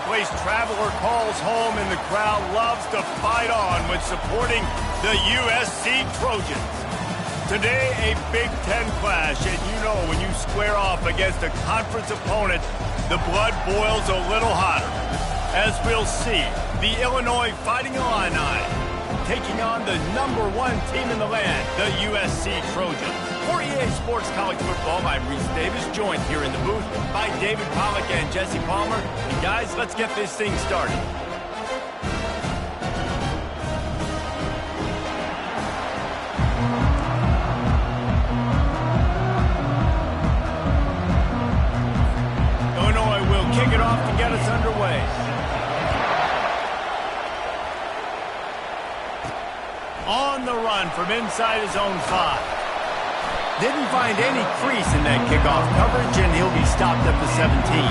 place traveler calls home, and the crowd loves to fight on when supporting the USC Trojans. Today, a Big Ten clash, and you know when you square off against a conference opponent, the blood boils a little hotter. As we'll see, the Illinois Fighting Illini taking on the #1 team in the land, the USC Trojans. For EA Sports College Football, I'm Reese Davis, joined here in the booth by David Pollack and Jesse Palmer. And guys, let's get this thing started. Illinois will kick it off to get us underway. On the run from inside his own 5. Didn't find any crease in that kickoff coverage, and he'll be stopped at the 17.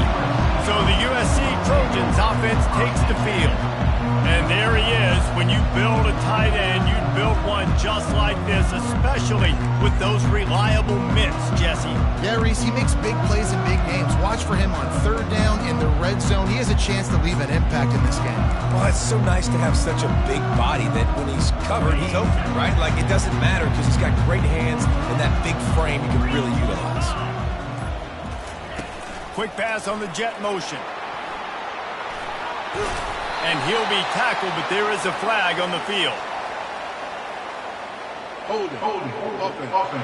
So the USC Trojans offense takes the field. And there he is. When you build a tight end, you'd build one just like this, especially with those reliable mitts, Jesse. Yeah, Reese, he makes big plays in big games. Watch for him on third down in the red zone. He has a chance to leave an impact in this game. Well, it's so nice to have such a big body that when he's covered, he's open, right? Like, it doesn't matter because he's got great hands and that big frame he can really utilize. Quick pass on the jet motion. And he'll be tackled, but there is a flag on the field. Open.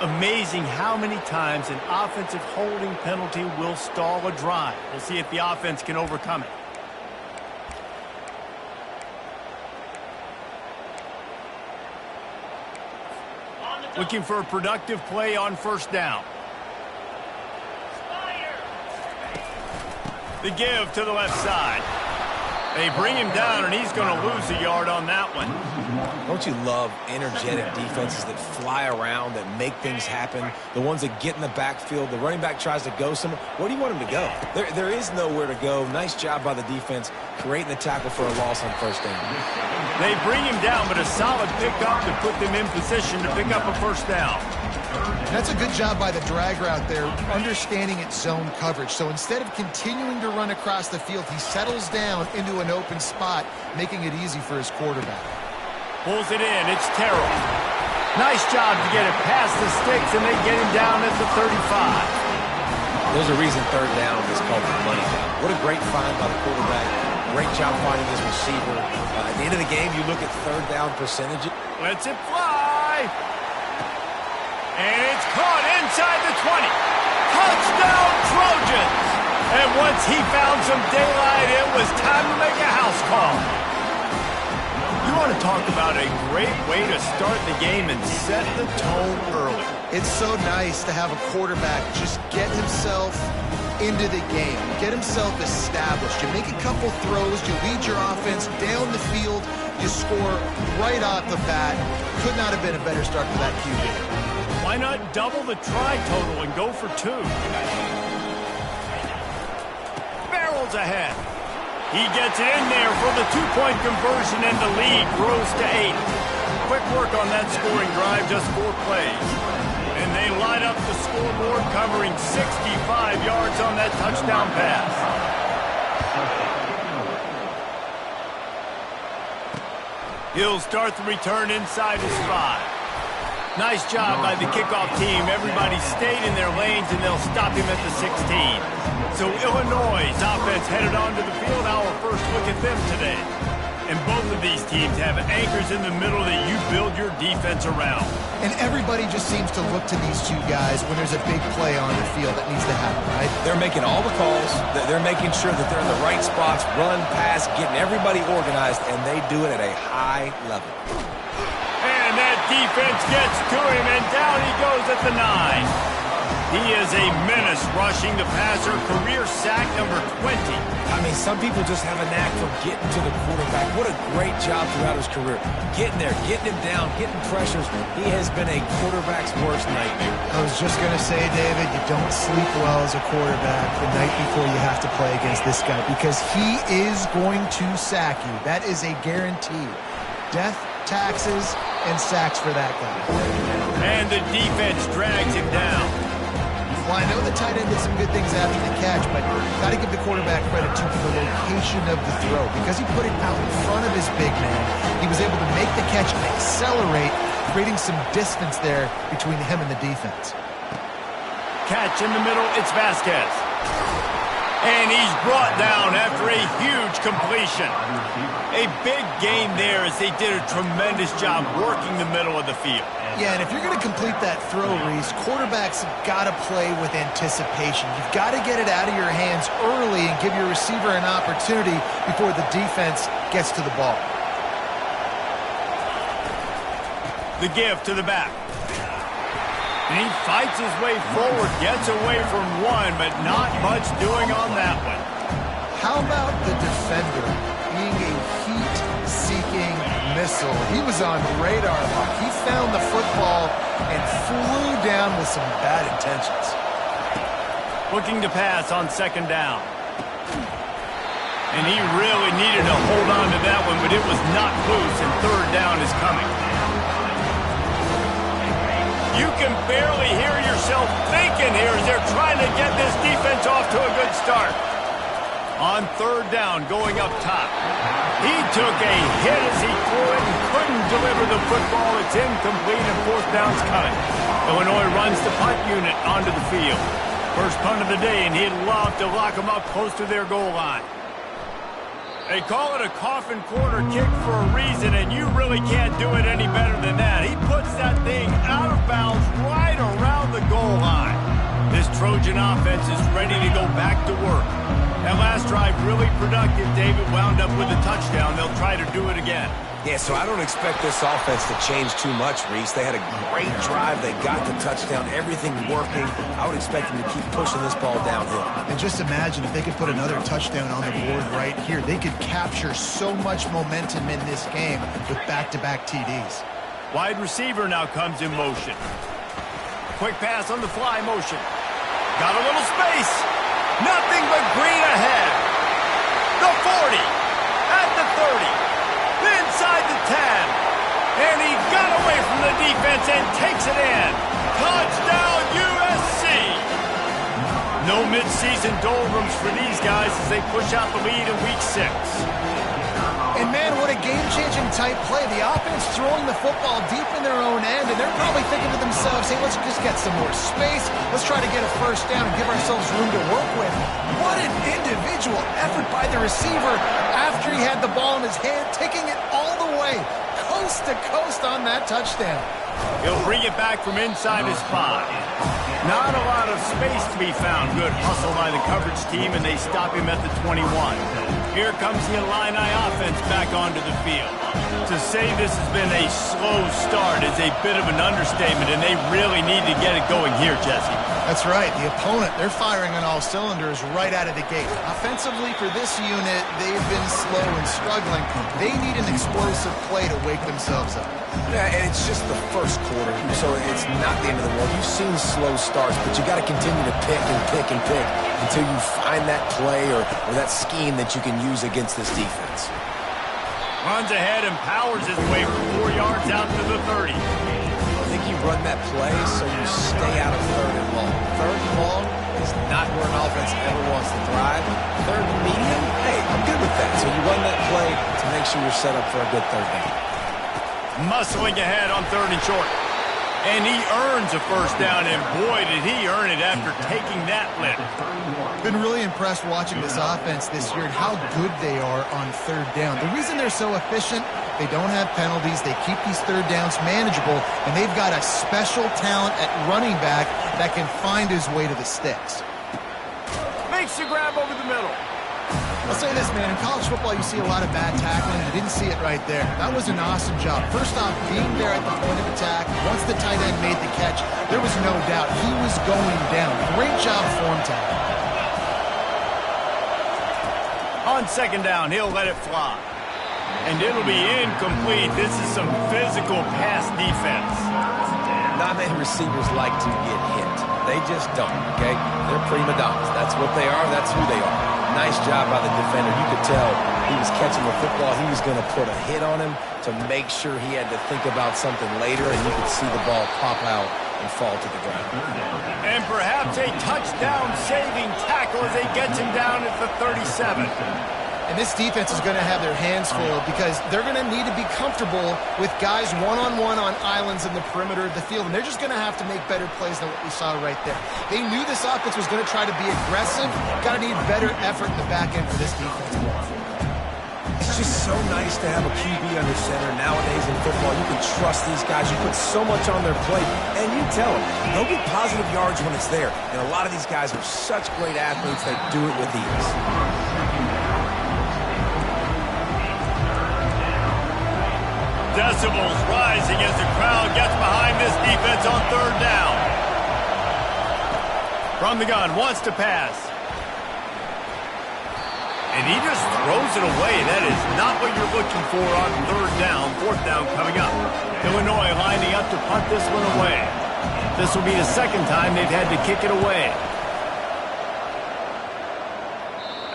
Amazing how many times an offensive holding penalty will stall a drive. We'll see if the offense can overcome it. Looking for a productive play on first down. The give to the left side. They bring him down, and he's going to lose a yard on that one. Don't you love energetic defenses that fly around, that make things happen? The ones that get in the backfield. The running back tries to go somewhere. Where do you want him to go? There is nowhere to go. Nice job by the defense creating the tackle for a loss on first down. They bring him down, but a solid pickup to put them in position to pick up a first down. That's a good job by the drag route there, understanding its zone coverage. So instead of continuing to run across the field, he settles down into an open spot, making it easy for his quarterback. Pulls it in. It's Terrell. Nice job to get it past the sticks, and they get him down at the 35. There's a reason third down is called the money down. What a great find by the quarterback. Great job finding his receiver. At the end of the game, you look at third down percentage. Lets it fly. And it's caught inside the 20. Touchdown, Trojans! And once he found some daylight, it was time to make a house call. You want to talk about a great way to start the game and set the tone early. It's so nice to have a quarterback just get himself into the game, get himself established. You make a couple throws, you lead your offense down the field, you score right off the bat. Could not have been a better start for that QB. Why not double the try total and go for 2? Barrels ahead. He gets it in there for the 2-point conversion, and the lead grows to 8. Quick work on that scoring drive, just 4 plays. And they line up the scoreboard, covering 65 yards on that touchdown pass. He'll start the return inside his 5. Nice job by the kickoff team. Everybody stayed in their lanes, and they'll stop him at the 16. So Illinois' offense headed onto the field. Our first look at them today. And both of these teams have anchors in the middle that you build your defense around. And everybody just seems to look to these two guys when there's a big play on the field that needs to happen, right? They're making all the calls. They're making sure that they're in the right spots, run, pass, getting everybody organized, and they do it at a high level. And that defense gets to him, and down he goes at the 9. He is a menace rushing the passer, career sack number 20. I mean, some people just have a knack for getting to the quarterback. What a great job throughout his career. Getting there, getting him down, getting pressures. He has been a quarterback's worst nightmare. I was just going to say, David, you don't sleep well as a quarterback the night before you have to play against this guy because he is going to sack you. That is a guarantee. Death, taxes, and sacks for that guy. And the defense drags him down. Well, I know the tight end did some good things after the catch, but got to give the quarterback credit to the location of the throw. Because he put it out in front of his big man, he was able to make the catch and accelerate, creating some distance there between him and the defense. Catch in the middle, it's Vasquez. And he's brought down after a huge completion. A big gain there as they did a tremendous job working the middle of the field. Yeah, and if you're going to complete that throw, Reese, quarterbacks have got to play with anticipation. You've got to get it out of your hands early and give your receiver an opportunity before the defense gets to the ball. The give to the back. And he fights his way forward, gets away from one, but not much doing on that one. How about the defender being a heat-seeking missile? He was on radar lock. He found the football and flew down with some bad intentions. Looking to pass on second down. And he really needed to hold on to that one, but it was knocked loose, and third down is coming. You can barely hear yourself thinking here as they're trying to get this defense off to a good start. On third down, going up top. He took a hit as he threw it and couldn't deliver the football. It's incomplete and fourth down's coming. Illinois runs the punt unit onto the field. First punt of the day, and he'd love to lock them up close to their goal line. They call it a coffin corner kick for a reason, and you really can't do it any better than that. He puts that thing out of bounds right around the goal line. This Trojan offense is ready to go back to work. That last drive really productive. David wound up with a touchdown. They'll try to do it again. Yeah, so I don't expect this offense to change too much, Reese. They had a great drive. They got the touchdown. Everything working. I would expect them to keep pushing this ball downhill. And just imagine if they could put another touchdown on the board right here. They could capture so much momentum in this game with back-to-back TDs. Wide receiver now comes in motion. Quick pass on the fly motion. Got a little space. Nothing but green ahead. The 40. At the 30. Inside the 10. And he got away from the defense and takes it in. Touchdown, USC. No midseason doldrums for these guys as they push out the lead in week 6. And, man, what a game-changing type play. The offense throwing the football deep in their own end, and they're probably thinking to themselves, hey, let's just get some more space. Let's try to get a first down and give ourselves room to work with. What an individual effort by the receiver after he had the ball in his hand, taking it all the way, coast to coast on that touchdown. He'll bring it back from inside his spot. Not a lot of space to be found. Good hustle by the coverage team, and they stop him at the 21. Here comes the Illini offense back onto the field. To say this has been a slow start is a bit of an understatement, and they really need to get it going here, Jesse. That's right. The opponent, they're firing on all cylinders right out of the gate. Offensively for this unit, they've been slow and struggling. They need an explosive play to wake themselves up. Yeah, and it's just the first quarter, so it's not the end of the world. You've seen slow starts, but you got to continue to pick and pick and pick until you find that play or that scheme that you can use against this defense. Runs ahead and powers his way for 4 yards out to the 30. I think you run that play so you stay out of third and long. Third and long is not where an offense ever wants to thrive. Third and medium, hey, I'm good with that. So you run that play to make sure you're set up for a good third down. Muscling ahead on third and short. And he earns a first down, and boy, did he earn it after taking that lift. Been really impressed watching this offense this year and how good they are on third down. The reason they're so efficient, they don't have penalties, they keep these third downs manageable, and they've got a special talent at running back that can find his way to the sticks. Makes the grab over the middle. I'll say this, man, in college football you see a lot of bad tackling. I didn't see it right there. That was an awesome job. First off, being there at the point of attack, once the tight end made the catch, there was no doubt he was going down. Great job form tackling. On second down, he'll let it fly. And it'll be incomplete. This is some physical pass defense. Not many receivers like to get hit. They just don't, okay? They're prima donnas. That's what they are. That's who they are. Nice job by the defender. You could tell he was catching the football. He was going to put a hit on him to make sure he had to think about something later, and you could see the ball pop out and fall to the ground. And perhaps a touchdown-saving tackle as they get him down at the 37. And this defense is going to have their hands full because they're going to need to be comfortable with guys one-on-one on islands in the perimeter of the field. And they're just going to have to make better plays than what we saw right there. They knew this offense was going to try to be aggressive. Got to need better effort in the back end for this defense. It's just so nice to have a QB under center. Nowadays in football, you can trust these guys. You put so much on their plate, and you tell them they'll get positive yards when it's there. And a lot of these guys are such great athletes, they do it with ease. Decibels rising as the crowd gets behind this defense on third down. From the gun, wants to pass. And he just throws it away. That is not what you're looking for on third down. Fourth down coming up. Illinois lining up to punt this one away. This will be the second time they've had to kick it away.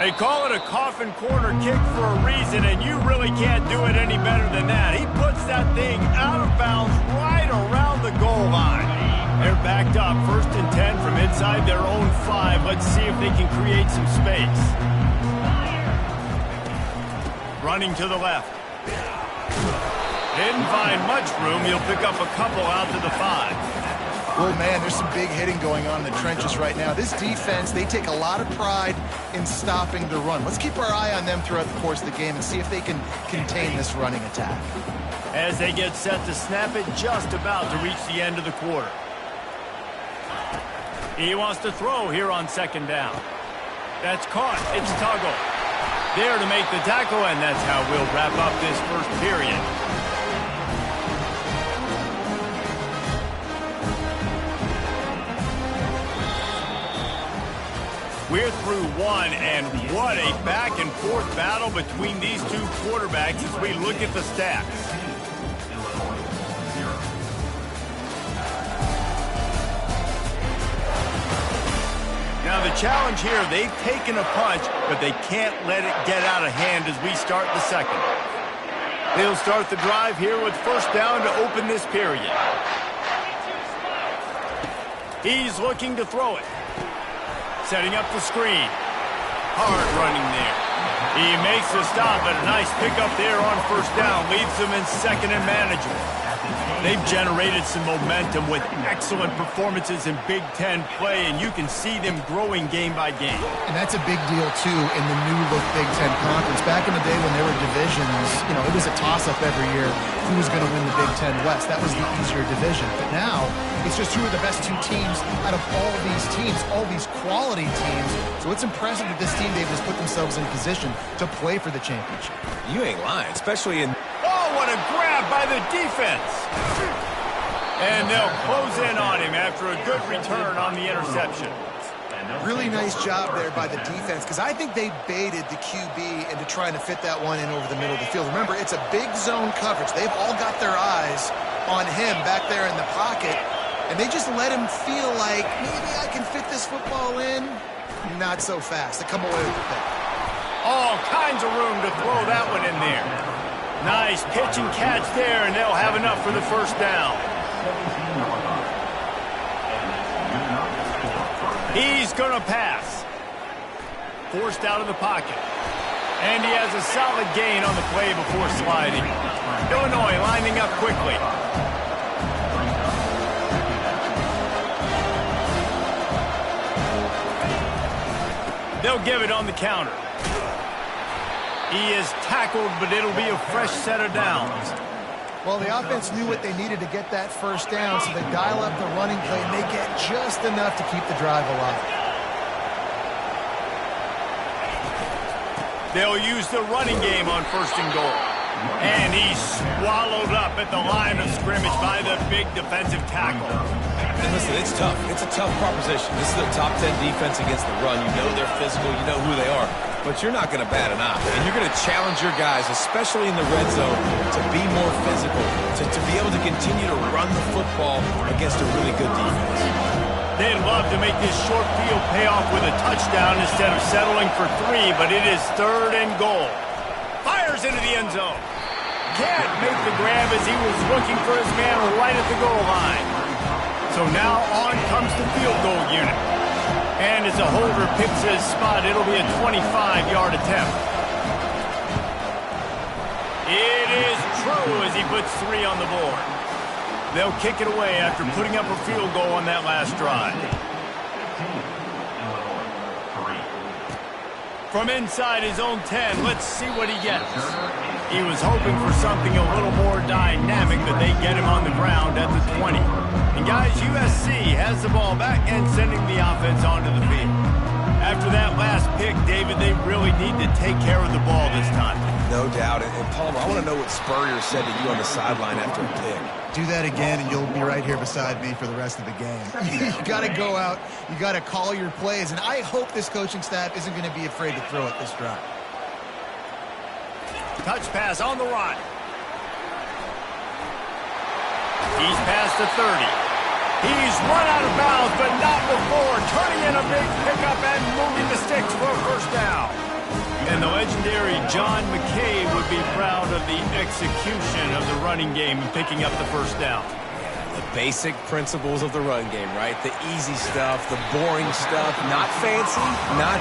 They call it a coffin corner kick for a reason, and you really can't do it any better than that. He puts that thing out of bounds right around the goal line. They're backed up, 1st and 10 from inside their own 5. Let's see if they can create some space. Running to the left. Didn't find much room. He'll pick up a couple out to the 5. Oh, man, there's some big hitting going on in the trenches right now. This defense, they take a lot of pride in stopping the run. Let's keep our eye on them throughout the course of the game and see if they can contain this running attack. As they get set to snap it, just about to reach the end of the quarter. He wants to throw here on 2nd down. That's caught. It's Tuggle. There to make the tackle, and that's how we'll wrap up this first period. We're through one, and what a back-and-forth battle between these two quarterbacks as we look at the stats. Now the challenge here, they've taken a punch, but they can't let it get out of hand as we start the second. They'll start the drive here with 1st down to open this period. He's looking to throw it. Setting up the screen. Hard running there. He makes the stop, and a nice pickup there on 1st down. Leaves them in 2nd and manageable. They've generated some momentum with excellent performances in Big Ten play, and you can see them growing game by game. And that's a big deal, too, in the new-look Big Ten Conference. Back in the day when there were divisions, you know, it was a toss-up every year who was going to win the Big Ten West. That was the easier division. But now, it's just who are the best 2 teams out of all these teams, all these quality teams. So it's impressive that this team, they've just put themselves in position to play for the championship. You ain't lying, especially in... Oh, what a grab by the defense. And they'll close in on him after a good return on the interception. Really nice job there by the defense, because I think they baited the QB into trying to fit that one in over the middle of the field. Remember, it's a big zone coverage. They've all got their eyes on him back there in the pocket, and they just let him feel like, maybe I can fit this football in. Not so fast. They come away with the pick. All kinds of room to throw that one in there. Nice pitch and catch there, and they'll have enough for the 1st down. He's going to pass. Forced out of the pocket. And he has a solid gain on the play before sliding. Illinois lining up quickly. They'll give it on the counter. He is tackled, but it'll be a fresh set of downs. Well, the offense knew what they needed to get that 1st down, so they dial up the running play, and they get just enough to keep the drive alive. They'll use the running game on 1st and goal. And he's swallowed up at the line of scrimmage by the big defensive tackle. And listen, it's tough. It's a tough proposition. This is a top 10 defense against the run. You know they're physical. You know who they are. But you're not going to bat an eye. And you're going to challenge your guys, especially in the red zone, to be more physical, to be able to continue to run the football against a really good defense. They'd love to make this short field pay off with a touchdown instead of settling for 3, but it is 3rd and goal. Fires into the end zone. Can't make the grab as he was looking for his man right at the goal line. So now on comes the field goal unit. And as a holder picks his spot, it'll be a 25-yard attempt. It is true as he puts 3 on the board. They'll kick it away after putting up a field goal on that last drive. From inside his own 10, let's see what he gets. He was hoping for something a little more dynamic, but they get him on the ground at the 20. And guys, USC has the ball back and sending the offense onto the field. After that last pick, David, they really need to take care of the ball this time. No doubt. And Palmer, I want to know what Spurrier said to you on the sideline after a pick. Do that again, and you'll be right here beside me for the rest of the game. You got to go out. You got to call your plays, and I hope this coaching staff isn't going to be afraid to throw it this drive. Touch pass on the run. He's past the 30. He's run out of bounds, but not before turning in a big pickup and moving the sticks for a first down. And the legendary John McKay would be proud of the execution of the running game and picking up the first down. The basic principles of the run game, right? The easy stuff, the boring stuff, not fancy, not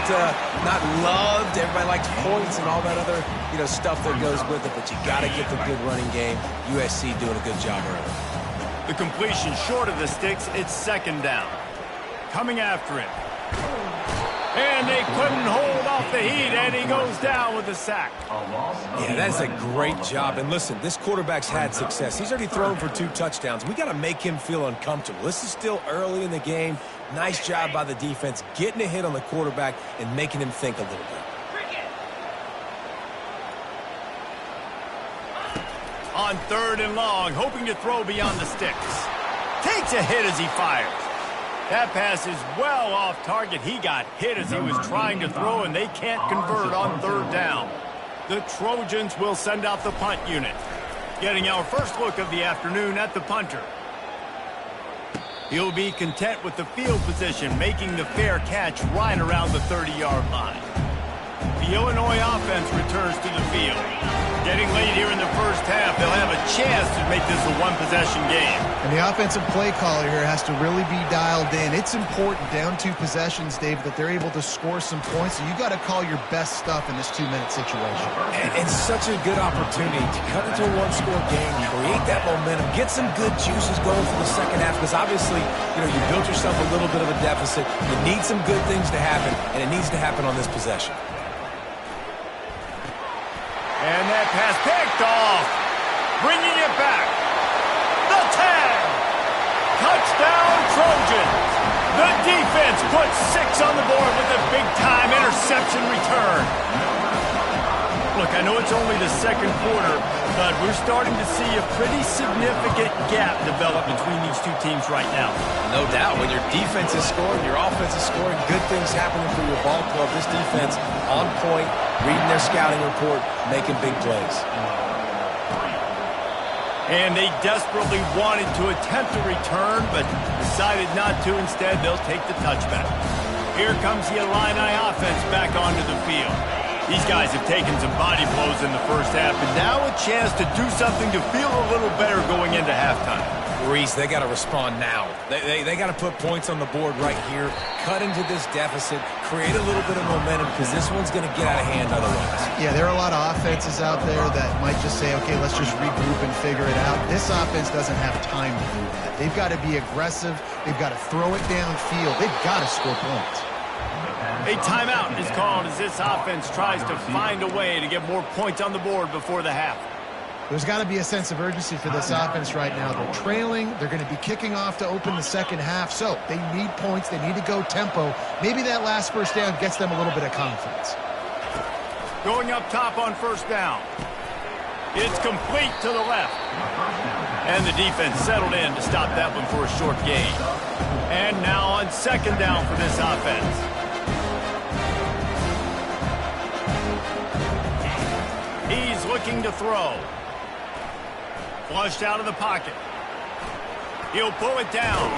loved. Everybody likes points and all that other, stuff that goes with it. But you got to get the good running game. USC doing a good job early. The completion short of the sticks. It's second down. Coming after him. And they couldn't hold off the heat, and he goes down with a sack. Yeah, that's a great job. And listen, this quarterback's had success. He's already thrown for 2 touchdowns. We got to make him feel uncomfortable. This is still early in the game. Nice job by the defense, getting a hit on the quarterback and making him think a little bit. On 3rd and long, hoping to throw beyond the sticks. Takes a hit as he fires. That pass is well off target. He got hit as he was trying to throw, and they can't convert on 3rd down. The Trojans will send out the punt unit. Getting our first look of the afternoon at the punter. He'll be content with the field position, making the fair catch right around the 30-yard line. The Illinois offense returns to the field. Getting late here in the first half, they'll have a chance to make this a one-possession game. And the offensive play caller here has to really be dialed in. It's important down 2 possessions, Dave, that they're able to score some points. So you got to call your best stuff in this 2-minute situation. And it's such a good opportunity to cut into a 1-score game, create that momentum, get some good juices going for the second half. Because obviously, you built yourself a little bit of a deficit. You need some good things to happen, and it needs to happen on this possession. And that pass picked off. Bringing it back. The tag. Touchdown, Trojans. The defense puts 6 on the board with a big-time interception return. Look, I know it's only the second quarter, but we're starting to see a pretty significant gap develop between these 2 teams right now. No doubt. When your defense is scoring, your offense is scoring, good things happening for your ball club. This defense on point, reading their scouting report, making big plays. And they desperately wanted to attempt a return, but decided not to. Instead, they'll take the touchback. Here comes the Illini offense back onto the field. These guys have taken some body blows in the first half, and now a chance to do something to feel a little better going into halftime. Reese, they got to respond now. They got to put points on the board right here, cut into this deficit, create a little bit of momentum, because this one's going to get out of hand otherwise. Yeah, there are a lot of offenses out there that might just say, okay, let's just regroup and figure it out. This offense doesn't have time to do that. They've got to be aggressive. They've got to throw it downfield. They've got to score points. A timeout is called as this offense tries to find a way to get more points on the board before the half. There's got to be a sense of urgency for this offense right now. They're trailing. They're going to be kicking off to open the second half. So they need points. They need to go tempo. Maybe that last first down gets them a little bit of confidence. Going up top on first down. It's complete to the left. And the defense settled in to stop that one for a short gain. And now on second down for this offense. He's looking to throw. Flushed out of the pocket. He'll pull it down.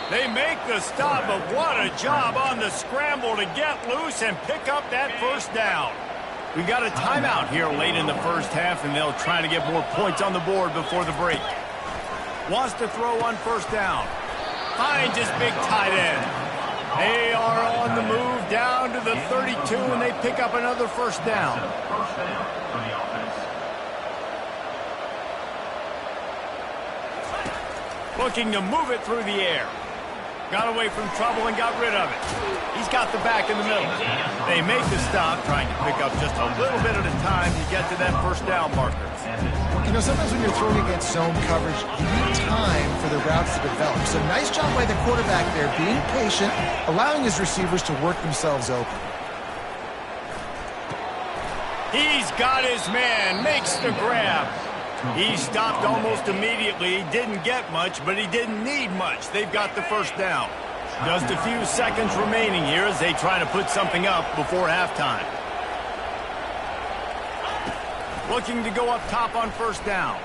They make the stop, but what a job on the scramble to get loose and pick up that first down. We've got a timeout here late in the first half, and they'll try to get more points on the board before the break. Wants to throw on first down. Finds his big tight end. They are on the move down to the 32, and they pick up another first down. Looking to move it through the air. Got away from trouble and got rid of it. He's got the back in the middle. They make the stop, trying to pick up just a little bit at a time to get to that first down marker. You know, sometimes when you're throwing against zone coverage, you need time for the routes to develop. So nice job by the quarterback there, being patient, allowing his receivers to work themselves open. He's got his man, makes the grab. He stopped almost immediately. He didn't get much, but he didn't need much. They've got the first down. Just a few seconds remaining here as they try to put something up before halftime. Looking to go up top on first down.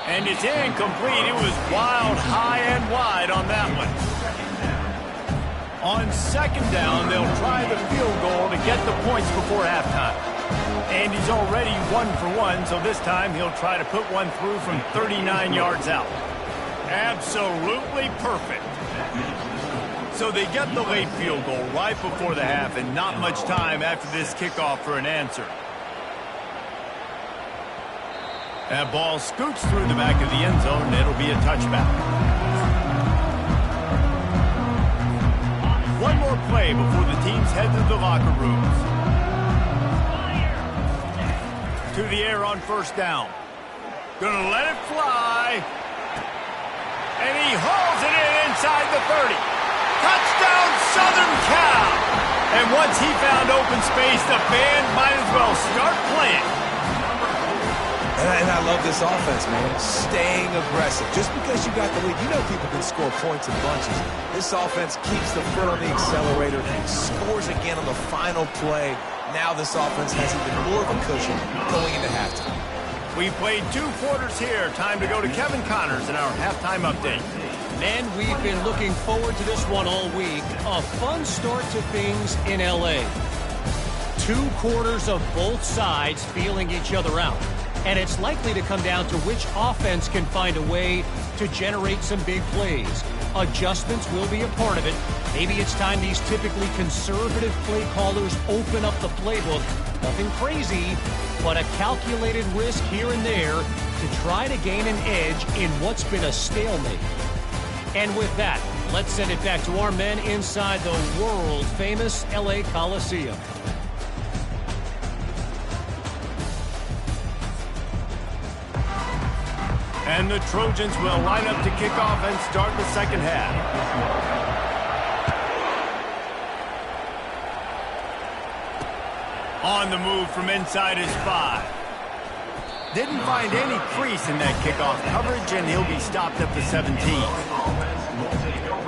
And it's incomplete. It was wild, high and wide on that one. On second down, they'll try the field goal to get the points before halftime. And he's already 1 for 1, so this time he'll try to put one through from 39 yards out. Absolutely perfect. So they get the late field goal right before the half, and not much time after this kickoff for an answer. That ball scoots through the back of the end zone, and it'll be a touchback. One more play before the teams head to the locker rooms. To the air on first down. Gonna let it fly. And he hauls it in inside the 30. Touchdown, Southern Cal! And once he found open space, the band might as well start playing. And I love this offense, man. Staying aggressive. Just because you got the lead, you know people can score points in bunches. This offense keeps the foot on the accelerator, scores again on the final play. Now this offense has even more of a cushion going into halftime. We played 2 quarters here. Time to go to Kevin Connors in our halftime update. Man, we've been looking forward to this one all week. A fun start to things in L.A. 2 quarters of both sides feeling each other out. And it's likely to come down to which offense can find a way to generate some big plays. Adjustments will be a part of it. Maybe it's time these typically conservative play callers open up the playbook. Nothing crazy, but a calculated risk here and there to try to gain an edge in what's been a stalemate. And with that, let's send it back to our men inside the world-famous L.A. Coliseum. And the Trojans will line up to kick off and start the second half. On the move from inside his 5. Didn't find any crease in that kickoff coverage, and he'll be stopped at the 17.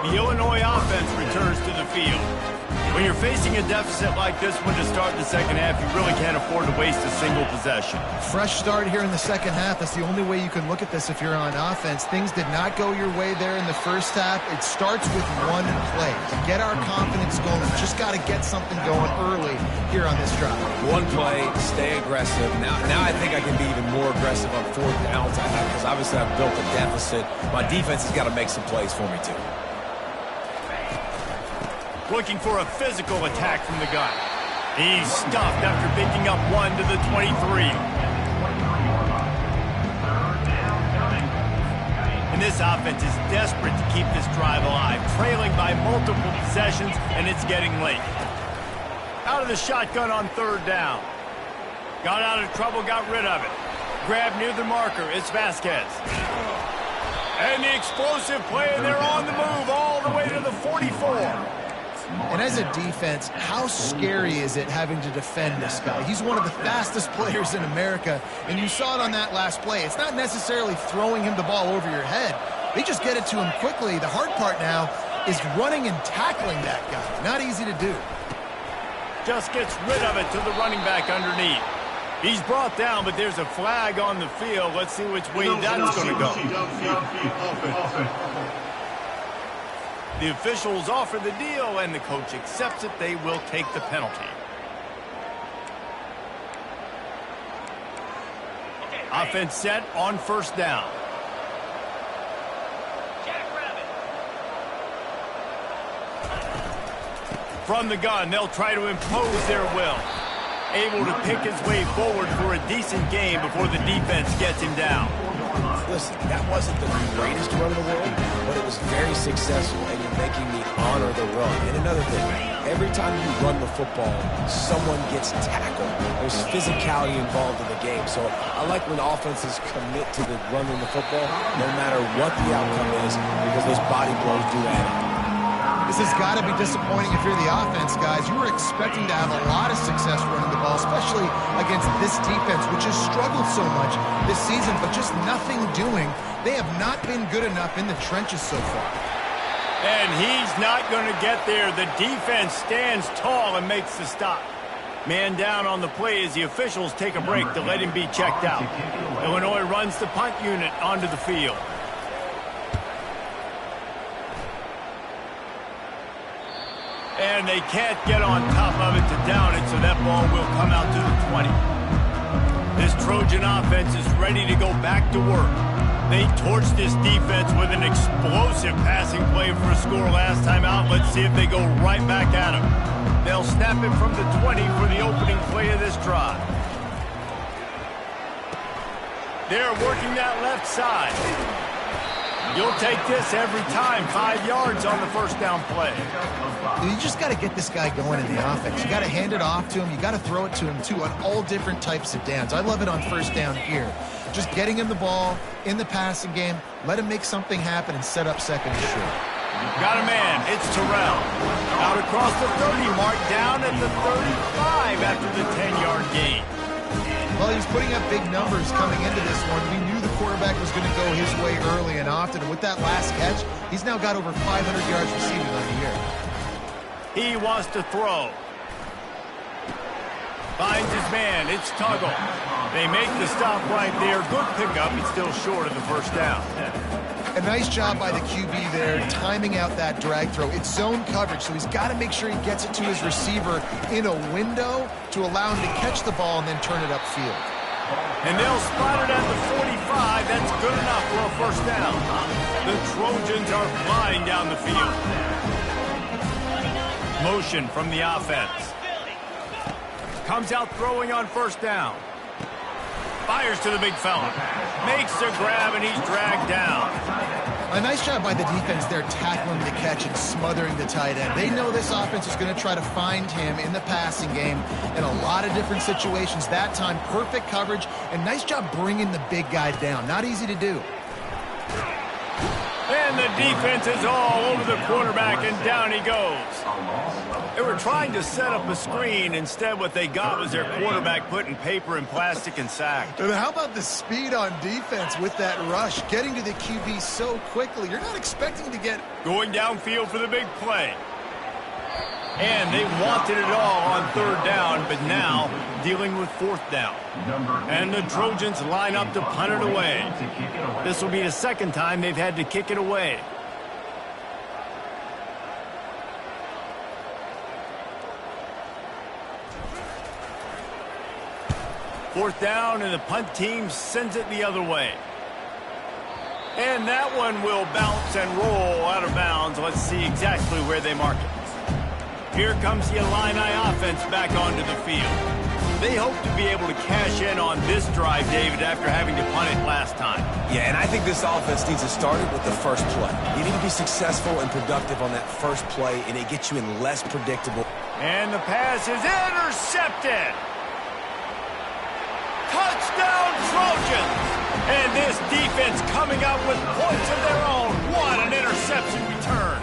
The Illinois offense returns to the field. When you're facing a deficit like this one to start the second half, you really can't afford to waste a single possession. Fresh start here in the second half. That's the only way you can look at this if you're on offense. Things did not go your way there in the first half. It starts with one play. To get our confidence going, we just got to get something going early here on this drive. One play, stay aggressive. Now I think I can be even more aggressive on 4th downs because obviously I've built a deficit. My defense has got to make some plays for me too. Looking for a physical attack from the gun. He's stuffed after picking up 1 to the 23. And this offense is desperate to keep this drive alive, trailing by multiple possessions, and it's getting late. Out of the shotgun on 3rd down. Got out of trouble, got rid of it. Grabbed near the marker, it's Vasquez. And the explosive play, and they're on the move all the way to the 44. And as a defense, how scary is it having to defend this guy? He's one of the fastest players in America, and you saw it on that last play. It's not necessarily throwing him the ball over your head. They just get it to him quickly. The hard part now is running and tackling that guy. Not easy to do. Just gets rid of it to the running back underneath. He's brought down, but there's a flag on the field. Let's see which way that's going to go. The officials offer the deal, and the coach accepts it. They will take the penalty. Offense set on 1st down. From the gun, they'll try to impose their will. Able to pick his way forward for a decent game before the defense gets him down. Listen, that wasn't the greatest run in the world, but it was very successful, and you're making me honor the run. And another thing, every time you run the football, someone gets tackled. There's physicality involved in the game. So I like when offenses commit to the running the football, no matter what the outcome is, because those body blows do add up. This has got to be disappointing if you're the offense, guys. You were expecting to have a lot of success running the ball, especially against this defense, which has struggled so much this season, but just nothing doing. They have not been good enough in the trenches so far. And he's not going to get there. The defense stands tall and makes the stop. Man down on the play as the officials take a break to let him be checked out. Illinois runs the punt unit onto the field. And they can't get on top of it to down it, so that ball will come out to the 20. This Trojan offense is ready to go back to work. They torched this defense with an explosive passing play for a score last time out. Let's see if they go right back at him. They'll snap it from the 20 for the opening play of this drive. They're working that left side. You'll take this every time. 5 yards on the first down play. You just got to get this guy going in the offense. You got to hand it off to him. You got to throw it to him, too, on all different types of downs. I love it on first down here. Just getting him the ball in the passing game, let him make something happen and set up second and short. Got a man. It's Terrell. Out across the 30 mark, down at the 35 after the 10-yard gain. Well, he was putting up big numbers coming into this one. We knew the quarterback was going to go his way early and often. And with that last catch, he's now got over 500 yards receiving on the year. He wants to throw. Finds his man. It's Tuggle. They make the stop right there. Good pickup. It's still short of the first down. A nice job by the QB there, timing out that drag throw. It's zone coverage, so he's got to make sure he gets it to his receiver in a window to allow him to catch the ball and then turn it upfield. And they'll spot it at the 45. That's good enough for a first down. The Trojans are flying down the field. Motion from the offense. Comes out throwing on first down. Fires to the big fella. Makes the grab, and he's dragged down. A nice job by the defense there, tackling the catch and smothering the tight end. They know this offense is going to try to find him in the passing game in a lot of different situations. That time, perfect coverage, and nice job bringing the big guy down. Not easy to do. And the defense is all over the quarterback, and down he goes. They were trying to set up a screen. Instead, what they got was their quarterback putting paper and plastic and sacked. And how about the speed on defense with that rush? Getting to the QB so quickly. You're not expecting to get... Going downfield for the big play. And they wanted it all on third down, but now dealing with fourth down. And the Trojans line up to punt it away. This will be the second time they've had to kick it away. Fourth down, and the punt team sends it the other way. And that one will bounce and roll out of bounds. Let's see exactly where they mark it. Here comes the Illini offense back onto the field. They hope to be able to cash in on this drive, David, after having to punt it last time. Yeah, and I think this offense needs to start it with the first play. You need to be successful and productive on that first play, and it gets you in less predictable. And the pass is intercepted. Touchdown, Trojans! And this defense coming up with points of their own. What an interception return.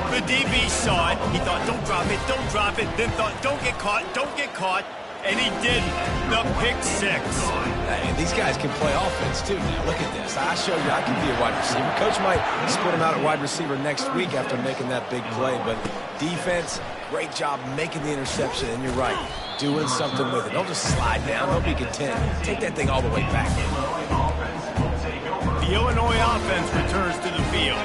The DB saw it. He thought, don't drop it, don't drop it. Then thought, don't get caught. And he didn't. The pick six. And these guys can play offense, too. Now, look at this. I showed you I can be a wide receiver. Coach might split him out at wide receiver next week after making that big play. But defense, great job making the interception. And you're right, doing something with it. Don't just slide down. Don't be content. Take that thing all the way back. The Illinois offense returns to the field.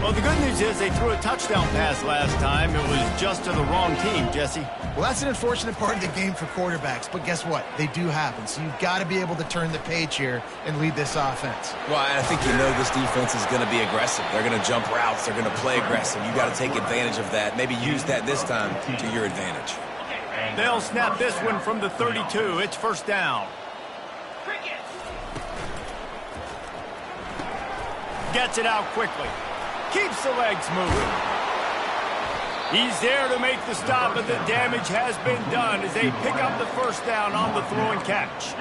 Well, the good news is they threw a touchdown pass last time. It was just to the wrong team, Jesse. Well, that's an unfortunate part of the game for quarterbacks, but guess what? They do happen, so you've got to be able to turn the page here and lead this offense. Well, I think you know this defense is going to be aggressive. They're going to jump routes. They're going to play aggressive. You got to take advantage of that. Maybe use that this time to your advantage. They'll snap this one from the 32. It's first down. Gets it out quickly. Keeps the legs moving. He's there to make the stop, but the damage has been done as they pick up the first down on the throw and catch.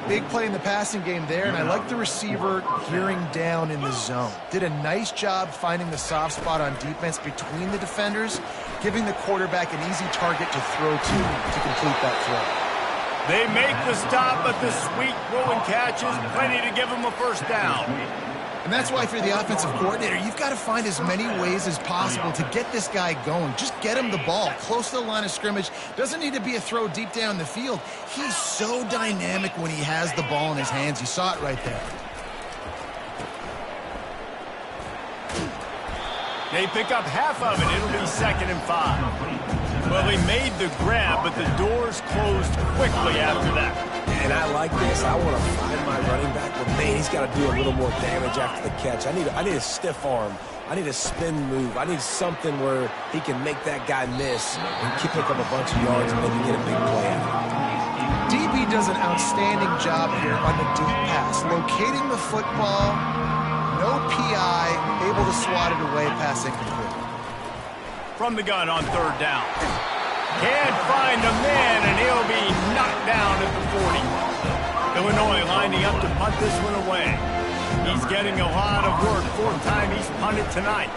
Big play in the passing game there, and I like the receiver gearing down in the zone. Did a nice job finding the soft spot on defense between the defenders, giving the quarterback an easy target to throw to complete that throw. They make the stop, but the sweet throw and catch is plenty to give them a first down. And that's why if you're the offensive coordinator, you've got to find as many ways as possible to get this guy going. Just get him the ball close to the line of scrimmage. Doesn't need to be a throw deep down the field. He's so dynamic when he has the ball in his hands. You saw it right there. They pick up half of it. It'll be 2nd and 5. Well, they made the grab, but the doors closed quickly after that. And I like this. I want to find my running back, but man, he's got to do a little more damage after the catch. I need a stiff arm. I need a spin move. I need something where he can make that guy miss and pick up a bunch of yards and maybe get a big play out of it. DB does an outstanding job here on the deep pass, locating the football, no PI, able to swat it away, pass incomplete. From the gun on 3rd down. Can't find a man, and he'll be knocked down at the 40. Illinois lining up to punt this one away. He's getting a lot of work. 4th time he's punted tonight.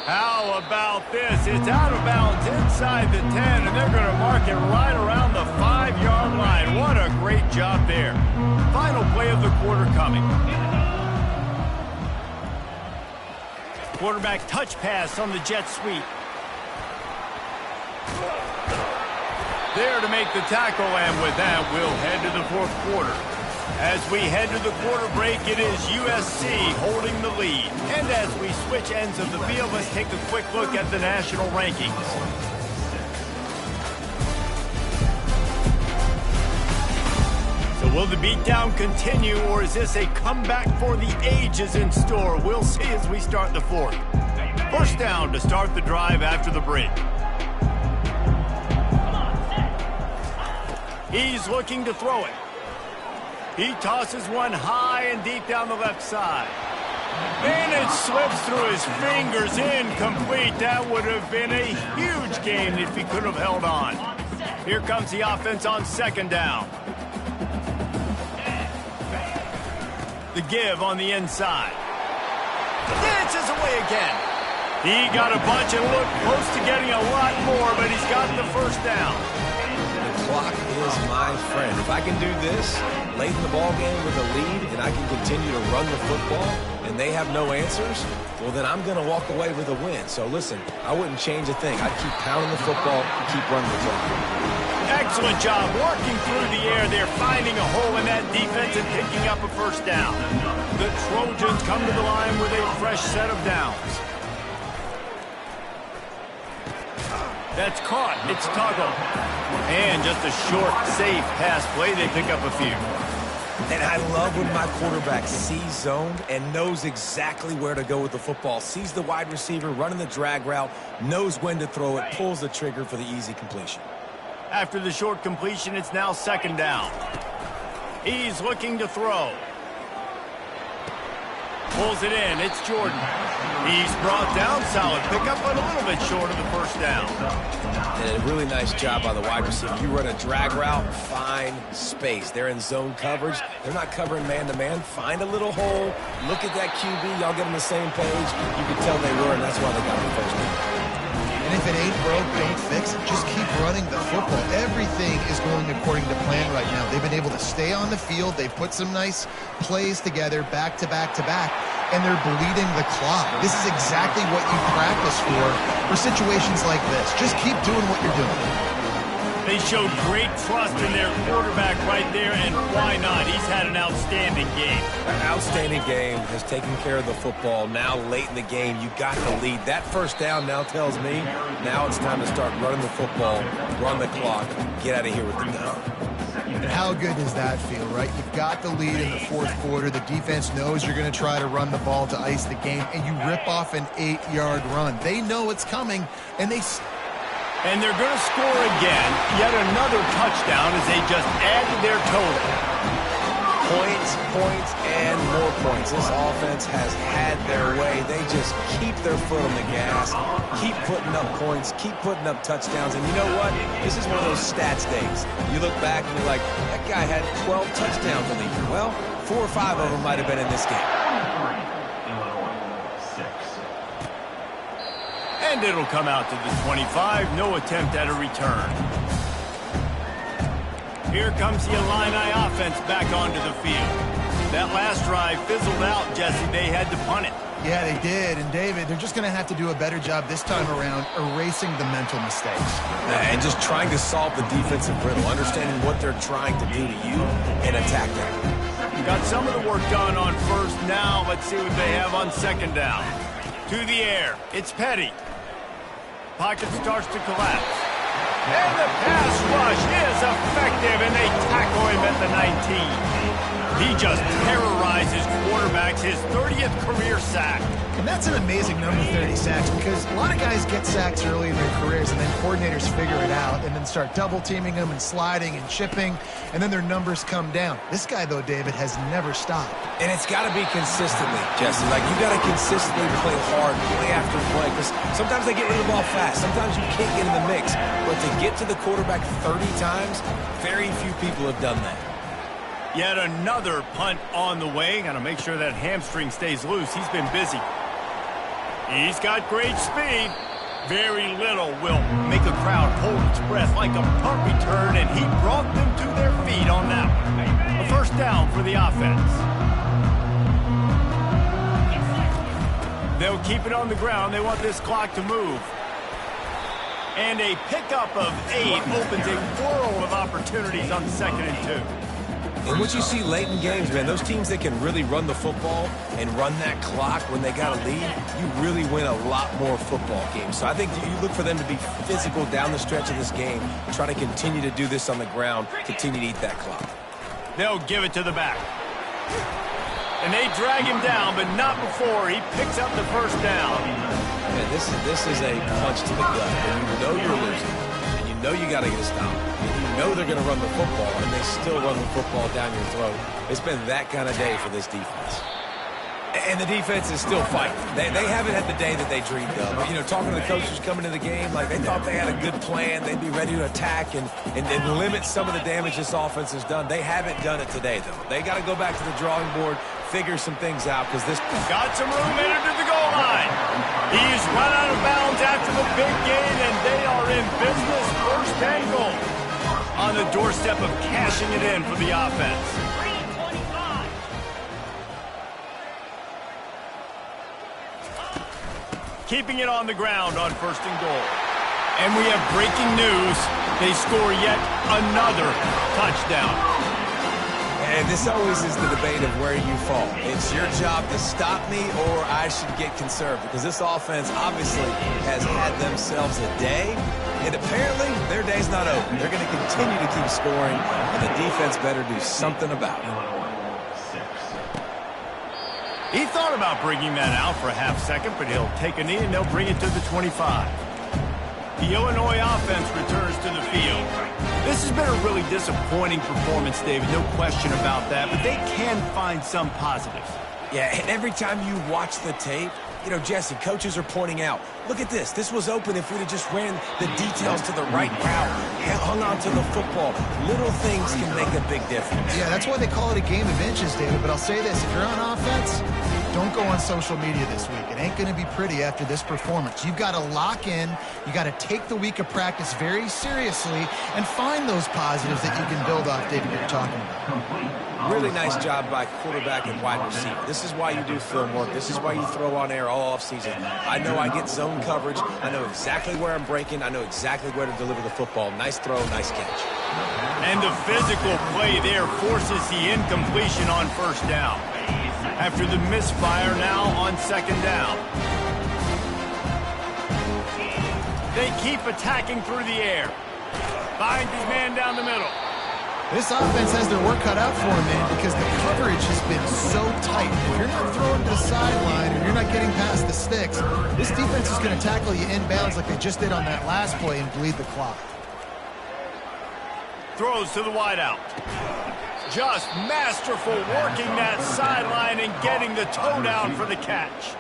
How about this? It's out of bounds inside the 10, and they're going to mark it right around the 5-yard line. What a great job there. Final play of the quarter coming. Quarterback touch pass on the jet sweep. There to make the tackle, and with that, we'll head to the 4th quarter. As we head to the quarter break, it is USC holding the lead. And as we switch ends of the field, let's take a quick look at the national rankings. So will the beatdown continue, or is this a comeback for the ages in store? We'll see as we start the 4th. First down to start the drive after the break. He's looking to throw it. He tosses one high and deep down the left side. And it slips through his fingers, incomplete. That would have been a huge gain if he could have held on. Here comes the offense on 2nd down. The give on the inside. Dances away again. He got a bunch and looked close to getting a lot more, but he's got the first down. The clock is my friend. If I can do this late in the ball game with a lead and I can continue to run the football and they have no answers, well, then I'm going to walk away with a win. So, listen, I wouldn't change a thing. I'd keep pounding the football, keep running the clock. Excellent job working through the air. They're finding a hole in that defense and picking up a first down. The Trojans come to the line with a fresh set of downs. That's caught. It's Tuggle. And just a short, safe pass play. They pick up a few. And I love when my quarterback sees zone and knows exactly where to go with the football. Sees the wide receiver running the drag route, knows when to throw it, pulls the trigger for the easy completion. After the short completion, it's now 2nd down. He's looking to throw. Pulls it in. It's Jordan. He's brought down. Solid pickup, but a little bit short of the first down. And a really nice job by the wide receiver. You run a drag route, find space. They're in zone coverage. They're not covering man-to-man. Find a little hole. Look at that QB. Y'all get on the same page. You can tell they were, and that's why they got the first down. And if it ain't broke, don't fix it. Just keep running the football. Everything is going according to plan right now. They've been able to stay on the field. They've put some nice plays together, back to back to back, and they're bleeding the clock. This is exactly what you practice for situations like this. Just keep doing what you're doing. They showed great trust in their quarterback right there, and why not? He's had an outstanding game. An outstanding game, has taken care of the football. Now late in the game, you got the lead. That first down now tells me now it's time to start running the football, run the clock, get out of here with the dub. And how good does that feel, right? You've got the lead in the fourth quarter. The defense knows you're going to try to run the ball to ice the game, and you rip off an 8-yard run. They know it's coming, and And they're going to score again. Yet another touchdown as they just added their total. Points, points, and more points. This offense has had their way. They just keep their foot on the gas, keep putting up points, keep putting up touchdowns. And you know what? This is one of those stats days. You look back and you're like, that guy had 12 touchdowns on the year. Well, 4 or 5 of them might have been in this game. And it'll come out to the 25. No attempt at a return. Here comes the Illini offense back onto the field. That last drive fizzled out, Jesse. They had to punt it. Yeah, they did. And, David, they're just going to have to do a better job this time around erasing the mental mistakes. And just trying to solve the defensive riddle, understanding what they're trying to do to you and attack that. Got some of the work done on first. Now let's see what they have on second down. To the air. It's Petty. Pocket starts to collapse. And the pass rush is effective, and they tackle him at the 19. He just terrorizes quarterbacks, his 30th career sack. And that's an amazing number, 30 sacks, because a lot of guys get sacks early in their careers, and then coordinators figure it out and then start double-teaming them and sliding and chipping, and then their numbers come down. This guy, though, David, has never stopped. And it's got to be consistently, Jesse. Like, you got to consistently play hard, play after play, because sometimes they get rid of the ball fast. Sometimes you can't get in the mix. But to get to the quarterback 30 times, very few people have done that. Yet another punt on the way. Got to make sure that hamstring stays loose. He's been busy. He's got great speed. Very little will make a crowd hold its breath like a punt return, and he brought them to their feet on that one. A first down for the offense. They'll keep it on the ground. They want this clock to move. And a pickup of 8 opens a world of opportunities on 2nd and 2. And what you see late in games, man, those teams that can really run the football and run that clock when they got a lead, you really win a lot more football games. So I think you look for them to be physical down the stretch of this game, try to continue to do this on the ground, continue to eat that clock. They'll give it to the back. And they drag him down, but not before he picks up the first down. Man, this is a punch to the gut. And you know you're losing, and you know you got to get a stop. You know they're going to run the football, and they still run the football down your throat. It's been that kind of day for this defense. And the defense is still fighting. They haven't had the day that they dreamed of. But, you know, talking to the coaches coming into the game, like they thought they had a good plan. They'd be ready to attack and limit some of the damage this offense has done. They haven't done it today, though. They got to go back to the drawing board, figure some things out, because this... Got some room in it to the goal line. He's run out of bounds after the big gain, and they are in business. First and goal. On the doorstep of cashing it in for the offense. Keeping it on the ground on 1st and goal. And we have breaking news. They score yet another touchdown. And this always is the debate of where you fall. It's your job to stop me, or I should get conserved, because this offense obviously has had themselves a day, and apparently their day's not over. They're going to continue to keep scoring, and the defense better do something about it. He thought about bringing that out for a half second, but he'll take a knee and they'll bring it to the 25. The Illinois offense returns to the field. This has been a really disappointing performance, David, no question about that, but they can find some positives. Yeah, and every time you watch the tape, you know, Jesse, coaches are pointing out, look at this. This was open if we'd have just ran the details to the right route, hung on to the football. Little things can make a big difference. Yeah, that's why they call it a game of inches, David. But I'll say this, if you're on offense, don't go on social media this week. It ain't going to be pretty after this performance. You've got to lock in. You got to take the week of practice very seriously and find those positives that you can build off, David, you're talking about. Really nice job by quarterback and wide receiver. This is why you do film work. This is why you throw on air all offseason. I know I get zone coverage. I know exactly where I'm breaking. I know exactly where to deliver the football. Nice throw, nice catch. And the physical play there forces the incompletion on first down. After the misfire now on second down. They keep attacking through the air. Finds his man down the middle. This offense has their work cut out for them, man, because the coverage has been so tight. If you're not throwing to the sideline or you're not getting past the sticks, this defense is going to tackle you inbounds like they just did on that last play and bleed the clock. Throws to the wideout. Just masterful working that sideline and getting the toe down for the catch.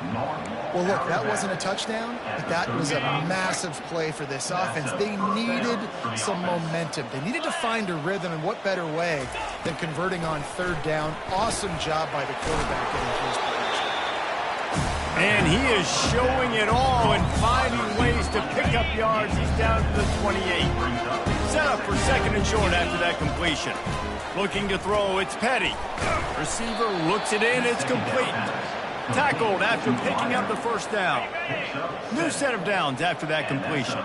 Well, look, that wasn't a touchdown, but that was a massive play for this offense. They needed some momentum. They needed to find a rhythm, and what better way than converting on third down. Awesome job by the quarterback getting to his position. And he is showing it all and finding ways to pick up yards. He's down to the 28. Set up for second and short after that completion. Looking to throw, it's Petty. Receiver looks it in, it's complete. Tackled after picking up the first down. New set of downs after that completion.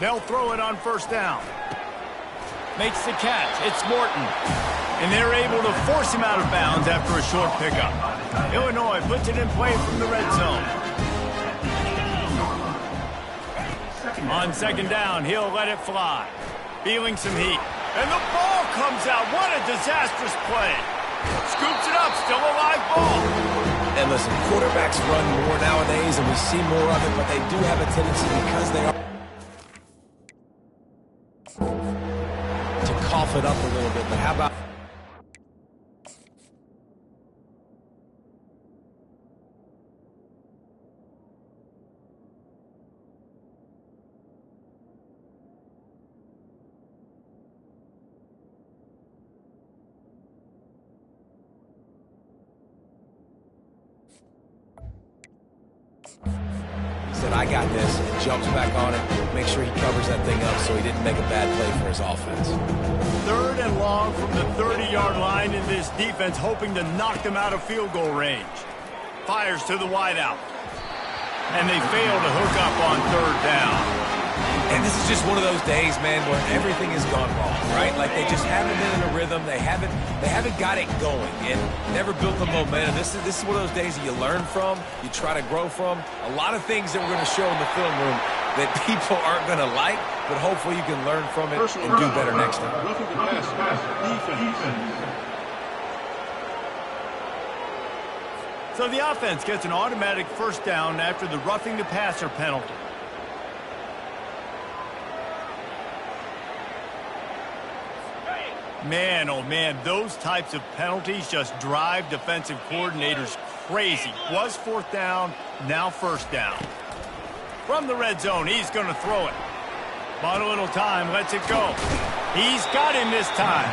They'll throw it on first down. Makes the catch, it's Morton. And they're able to force him out of bounds after a short pickup. Illinois puts it in play from the red zone. On second down, he'll let it fly. Feeling some heat. And the ball comes out. What a disastrous play. Scoops it up, still a live ball. And listen, quarterbacks run more nowadays, and we see more of it, but they do have a tendency, because they are, to cough it up a little bit. But how about... I got this, and jumps back on it, make sure he covers that thing up so he didn't make a bad play for his offense. Third and long from the 30-yard line in this defense, hoping to knock them out of field goal range. Fires to the wideout. And they fail to hook up on third down. And this is just one of those days, man, where everything has gone wrong, right? Like they just haven't been in a rhythm. They haven't got it going and never built the momentum. This is one of those days that you learn from, you try to grow from. A lot of things that we're going to show in the film room that people aren't going to like, but hopefully you can learn from it and do better next time. So the offense gets an automatic first down after the roughing the passer penalty. Man, oh man, those types of penalties just drive defensive coordinators crazy. Was fourth down, now first down. From the red zone, he's going to throw it. Bought a little time, lets it go. He's got him this time.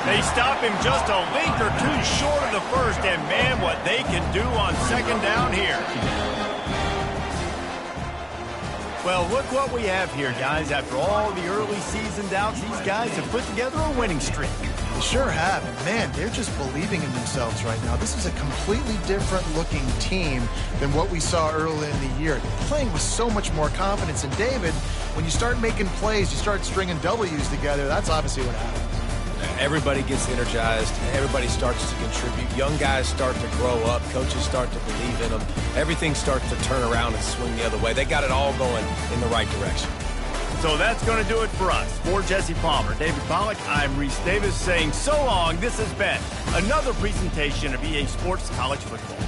They stop him just a link or two short of the first, and man, what they can do on second down here. Well, look what we have here, guys. After all the early season doubts, these guys have put together a winning streak. They sure have. And, man, they're just believing in themselves right now. This is a completely different-looking team than what we saw early in the year. They're playing with so much more confidence. And, David, when you start making plays, you start stringing W's together, that's obviously what happens. Everybody gets energized. Everybody starts to contribute. Young guys start to grow up. Coaches start to believe in them. Everything starts to turn around and swing the other way. They got it all going in the right direction. So that's going to do it for us. For Jesse Palmer, David Pollack, I'm Reese Davis saying so long. This has been another presentation of EA Sports College Football.